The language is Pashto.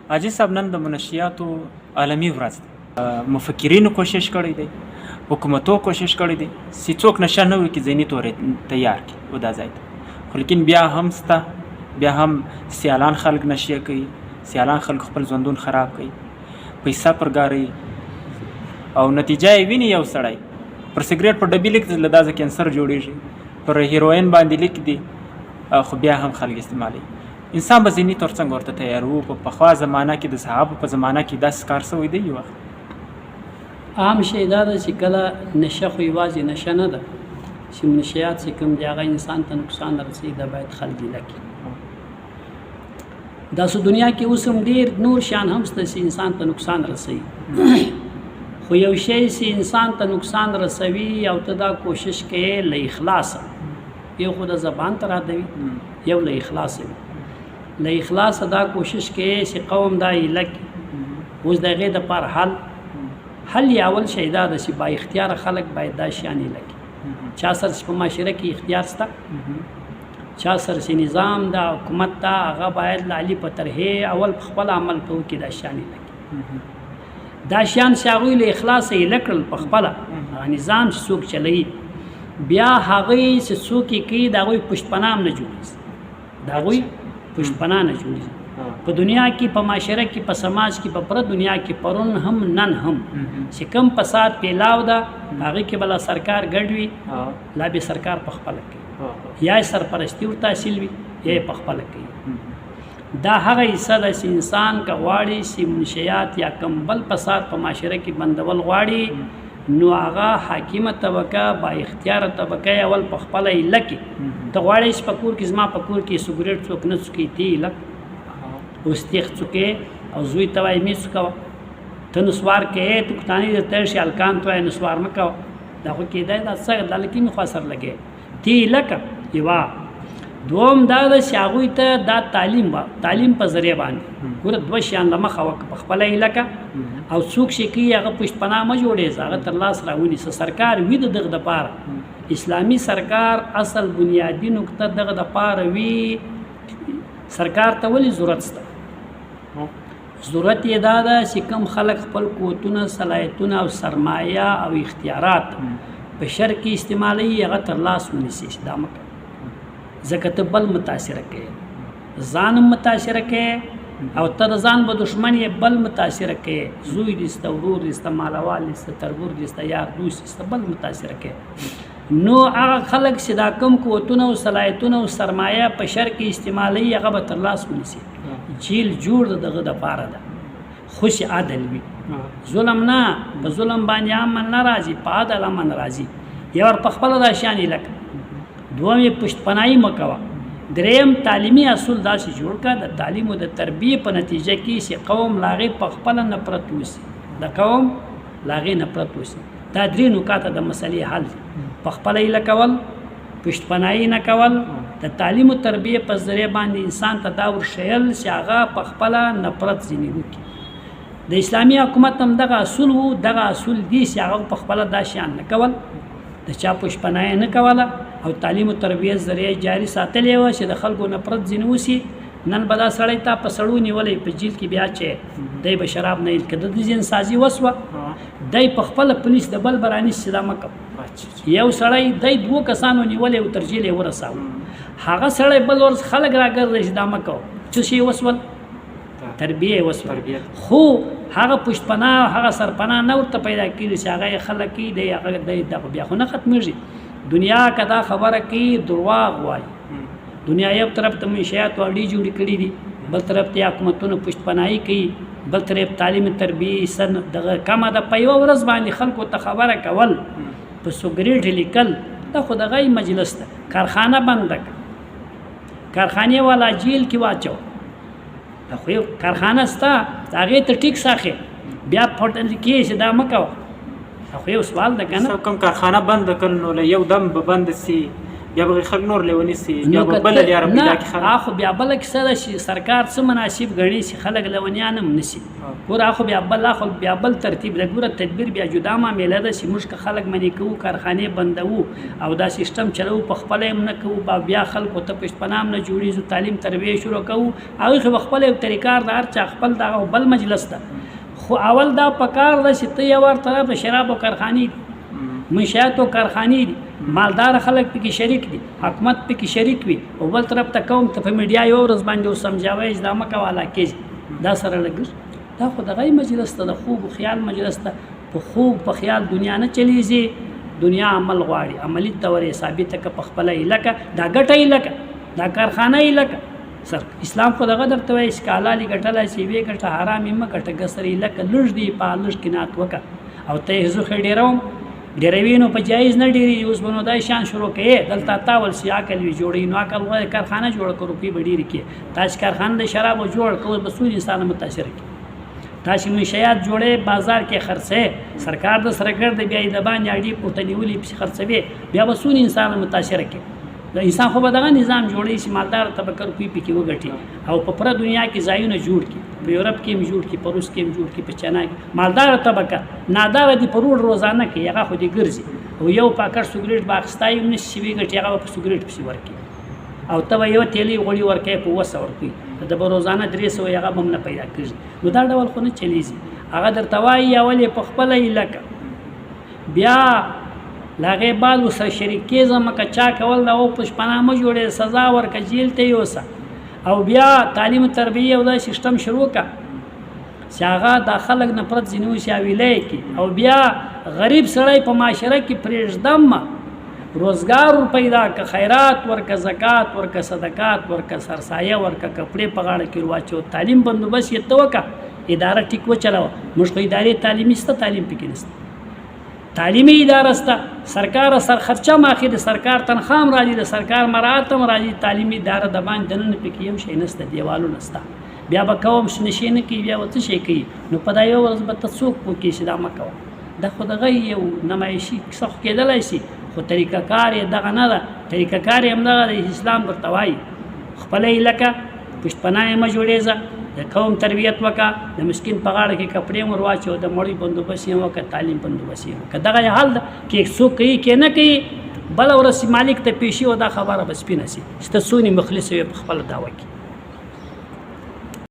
حاجي صاحب نن د منشیاتو عالمي ورځ ده. مفکرینو کوشش کړی دی، حکومتو کوشش کړی دی چې څوک نشه نه وي چې ذهني تورې تیار کړي و دا ځای ته، خو لیکن بیا هم سته، بیا هم سیالان خلک نشې کوي، سیالان خلک خپل ژوندون خراب کوي، پیسه پرګاروي او نتیجه یې ویني. یو سړی پر سګریټ په ډبي لیک له دا کینسر جوړېږي، پر هیروین باندې لیک دی، خو بیا هم خلک استعمالوي. انسان به ذهني طور څنګه ورته تیار و؟ په پخوا زمانه کې د صحابو په زمانه کې داسې کار شوی دی یو وخت؟ عام شی دا ده چې کله نشه خو یوازې نشه نه ده، چې منشیات چې کوم دی هغه انسان ته نقصان رسوي، دا باید خلک ګیله کړي. داسې دنیا کې اوس هم ډېر نور شیان هم شته چې انسان ته نقصان رسوي، خو یو شی چې انسان ته نقصان رسوي او ته دا کوشش کوې له اخلاصه، یو خو د زبان ته رادوي، یو له اخلاصه وي. له اخلاصه دا کوشش کوې چې قوم دا هیله کړي. اوس د هغې دپاره حل یې اول شی دا ده چې با اختیاره خلک باید دا شیان هیله کړي. چا سره چې په معاشره کې اختیار شته، چا سره چې نظام دا حکومت ته هغه باید له علي په طرحې اول په خپل عمل په وکړي، دا شیان هیله کړي. دا شیان چې هغوی له اخلاصه هیله کړل په خپله، هغه نظام چې څوک چلوي، بیا هغوی چې څوک یې کوي د هغوی پشتپناه هم نه جوړېږي، د هغوی پشتپناه نه جوړېږي. په دنیا کې، په معاشره کې، په سماج کې، په پوره دنیا کې پرون هم نن هم چې کم فساد پیلاو ده، هغې کې به لا سرکار ګډ وي، لا به سرکار په خپله کوي، یا یې سرپرستي ورته حاصل وي، یا یې په خپله کوي. دا هغه حصه ده چې انسان که غواړي چې منشیات یا کم بل فساد په معاشره کې بندول غواړي، نو هغه حاکمه طبقه، با اختیاره طبقه یې اول په خپله هیله کړي. ته غواړې چې په کور کې، زما په کور کې سګرېټ څوک نه څکوي، ته هیله اوس تیغ څوکې او زوی ته وایي مې څکوه، ته نسوار کوې، ته کوتانې درته شي هلکان ته وایي نسوار مه کوه، دا خو کېدای دا څه دا لکۍ مې خوا سر لګوې، ته هیله کړه. یوه دوم دا ده چې هغوی ته دا تعلیم په ذریعه باندې ګوره دوه شیان له مخه وکړه، په خپله هیله کړه، او څوک چې کوي هغه پشتپناه مه جوړېږه، هغه تر لاس راونیسه. سرکار وي د دغه دپاره، اسلامي سرکار اصل بنیادي نقطه دغه دپاره وي. سرکار ته ولې ضرورت شته؟ ضرورت یې دا ده چې کوم خلک خپل قوتونه، صلاحیتونه او سرمایه او اختیارات په شر کې استعمالوي، هغه تر لاس ونیسي چې دا مه کوه، ځکه ته بل متاثره کوې، ځان هم متاثره کوې، او ته د ځان به دښمن یې، بل متاثره کوې، زوی دې سته، ورور دې سته، مالوال دې سته، تربور دې سته، یار دوست دې سته، بل متاثره کوې. نو هغه خلک چې دا کوم قوتونه او صلاحیتونه او سرمایه په شر کې استعمالوي، هغه به تر لاس ونیسي. جیل جوړ د دغه دپاره ده، خو چې عدل وي، ظلم نه، په ظلم باندې امن نه راځي، په عدل امن راځي. یو په خپله دا شیان هیله کړه. دوم یې پشتپناهي مه کوه. دریم تعلیمي اصول داسې جوړ کړه د تعلیم او د تربیې په نتیجه کې چې قوم له هغې په خپله نفرت وسي، د قوم له هغې نفرت وسي. دا درې نکاته د مسلې حل دي: په خپله هیله کول، پشتپناهي نه کول، د تعلیم او تربیې په ذریعه باندې انسان ته دا ورښیل چې هغه په خپله نفرت ځینې وکړي. د اسلامي حکومت هم دغه اصول وو، دغه اصول دي چې هغه په خپله دا شیان نه کول، د چا پشتپناهي نه کوله، او تعلیم او تربیې ذریعه جاري ساتلې وه چې د خلکو نفرت ځینې وسي. نن به دا سړی تا په سړو نیولی په جیل کې، بیا چې دی به شراب نه ایل که د ده ځینسازي وسوه، دی په خپله پولیس د بل به رانیسي چې دا مه کوه. یو سړی دی 2 کسانو نیولی او تر جیل یې ورساوه، هغه سړی بل ورځ خلک راګرځي چې دا مه کوه، څه شی وسول؟ تربیه یې وسول. خو هغه پشتپناه، هغه سرپناه نه ورته پیدا کېږي چې هغه یې خلک کوي، دی هغه دی دغه بیا خو نه ختمېږي. دنیا که دا خبره کوي درواغ وایي. دنیا یو طرف ته منشیات او اډې جوړې کړي دي، بل طرف ته حکومتونه پشتپناهي کوي، بل طرف تعلیم تربیې سن دغه کمه ده. په یوه ورځ باندې خلکو ته خبره کول، په سګرېټ لیکل، دا خو دغه مجلس ده. کارخانه بنده کړه، کارخانې والا جیل کې واچو، دا خو یو کارخانه سته، هغې ته ټیکس اخلي، بیا پټل کېږي چې دا مه کوه. دا خو یو سوال ده که نه؟ کوم کارخانه بنده کړل نو له یو دم به بنده سي، بیا به خلک نور لیونی سي بیا نو به که بله لاره ته- پیدا نه کړي خلک. اخو بیا بله کیسه ده چې سرکار څه مناسب ګڼي چې خلک لونیان هم نشي ګوره اخو بیا بل ترتیب ده. ګوره تدبیر بیا جدا معامله ده چې موږ که خلک منې کوو کارخانې بندوو او دا سیستم چلوو په خپله هم نه کوو بیا خلکو ته پشتپناه هم نه جوړېږو تعلیم تربیه شروع کوو هغوی خو به خپله یو طریقار د هر چا خپل دغه بل مجلس ده خو اول دا پکار ده چې ته یو ور طرف د شرابو کارخانې دي منشیاتو کارخانې دي مالدار خلک پکې شریک دي حکومت پکې شریک وي او بل طرف ته قوم ته په میډیا یو ورځ باندې سمجھاوي چې دا مه کوه علاقې دا سره لګر دا خو دغه مجلس ته د خوب و خیال مجلس ته په خوب په خیال دنیا نه چلیږي دنیا عمل غواړي عملی تورې ثابته که په خپله لکه دا ګټه لکه دا کارخانه لکه سر اسلام خو دغه درته وایي چې که حلالي ګټلی چې ویې ګټه حرامې مه ګټه ګسرې لکه لږ دی په لږ قناعت وکړه او ته یې زوخې ډېروم ډېروي نو په جایز نه ډېرېږي اوس به نو دا شان شروع کوې دلته تاول سي عقل وي جوړوي نو عقل غواړي کارخانه جوړه کړو روپۍ به ډېرې کړي تا چې کارخانه د شرابو جوړ کړو به څو انسان متاثره کړي تا چې منشیات جوړې بازار کې خرڅې سرکار د سره ګرد بیا یې د باندې اډې پورته نیولې پسې خرڅوي بیا به څو انسان متاثره کړي د انسان خو به دغه نظام جوړوي چې مالدار طبقه روپۍ پکې وګټي او په پوره دنیا کې ځایونه جوړ کړي په یورپ کې هم جوړ کړي په روس کې هم جوړ کړي په چاینا کې مالدار طبقه ناداره دي په روډ روزانه کې هغه خو دې ګرځي او یو پاکټ سګرټ به اخیستی هم نشي چې وګټي هغه به په سګرټ پسې ورکړي او ته به یوه تیلې غوړي ورکوې په 200 ورکوي د به روزانه 300 هغه به هم نه پیدا کېږي نو دا ډول خو نه چلیږي هغه درته وایي اول یې په خپله لکه بیا لاغې بعد ورسره شریک کېږم که چا کول دا او پشپناه مه جوړې سزا ورکه جیل ته یوسه او بیا تعلیم تربیه او دا سیستم شروع که چې هغه دا خلک نفرت ځینې وشي او ویلی کړي او بیا غریب سړی په معاشره کې پرېږدم روزګار پیدا که خیرات ورکه زکات ورکه صدقات ورکه سرسایه ورکه کپړې په غاړه کې واچو تعلیم بندوبست یې ته وکړه اداره ټیک وچلوه موږ خو ادارې تعلیمي شته تعلیم پکې نشته تعلیمي اداره شته سرکار سر خرچه ماخي د سرکار تنخواه هم راځي د سرکار مراعات هم راځي تعلیمي اداره د باندې دننه پکې هم شی نشته دیوالو نشته بیا به کوم نشي نه کوي بیا به څه شی کوي نو په دا یو ورځ به ته څوک پوه کړي چې دا مه کوه دا خو دغه یو نمایشي کیسه خو کېدلی شي خو طریقه کار یې دغه نه ده طریقه کار یې همدغه د اسلام درته وایي خپله یې لکه پشتپناه یې مه جوړېږه د قوم تربیت وکړه د مسکین په غاړه کې کپړې ور واچو د مړی بندوبست یې وکړه تعلیم بندوبست یې وکړه دغه حال ده کې څوک کوي کې نه کوي بله ورځ مالک ته پیشي او دا خبره به سپینه شي چې ته څونې مخلص یې په خپله دعوه کې